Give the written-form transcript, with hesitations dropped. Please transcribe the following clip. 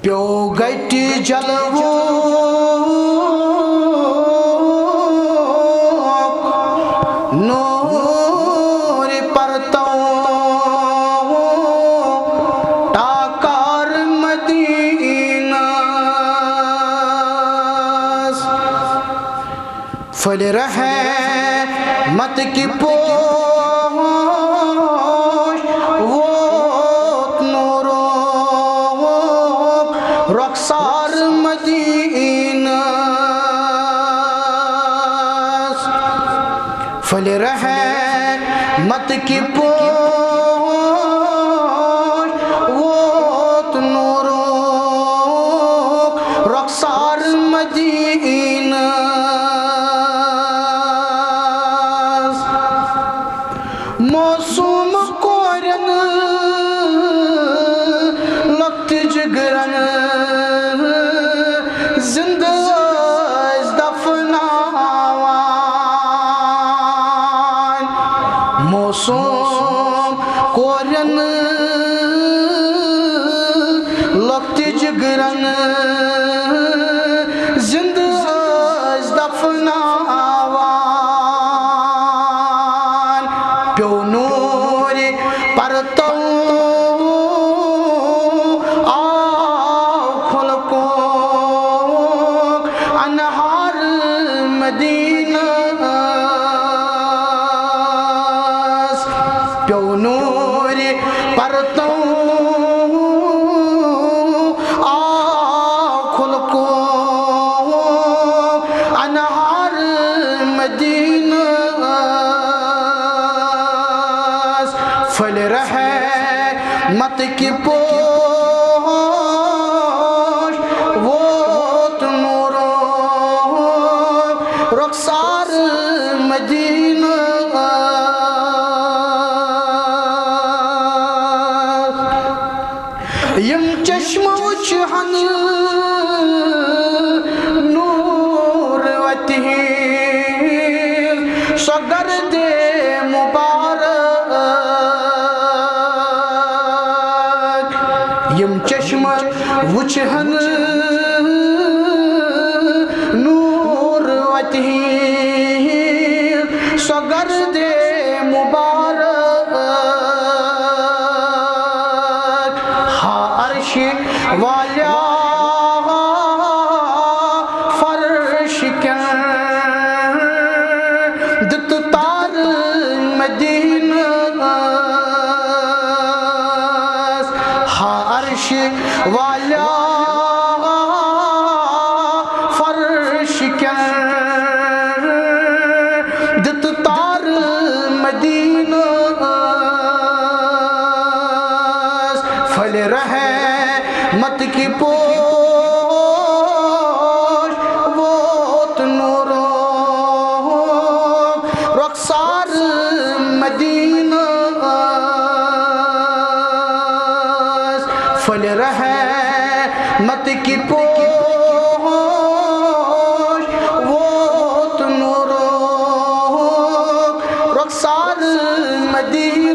پیو گٹی جلوو نور پرتو ٹاکار مدینہ پھل رحمت کی پوش ووت نورو رخسار مدینہ پھل رحمت کی پوش ووت نورو رخسار مدینہ موسم کورن لقت جگرن زندہ دفناوان موسم کورن لقت جگرن زندہ دفناوان پیو نور پرتو آو کھلکو انہار مدینہ پیو نور پرتو آو کھلکو انہار مدینہ پھل رحمت کی پوش ووت نورو رخسار مدینہ یم چشم وچہن نور وتہیل سو گرد مبارک یم چشم وچہن نور وتہیل سو گرد مبارک عرش والا فرش کن دت تار مدینہ عرش والا فرش کن دت تار مدینہ پھل رحمت کی پوش ووت نورو رخسار مدینہ پھل رحمت کی پوش ووت نورو رخسار مدینہ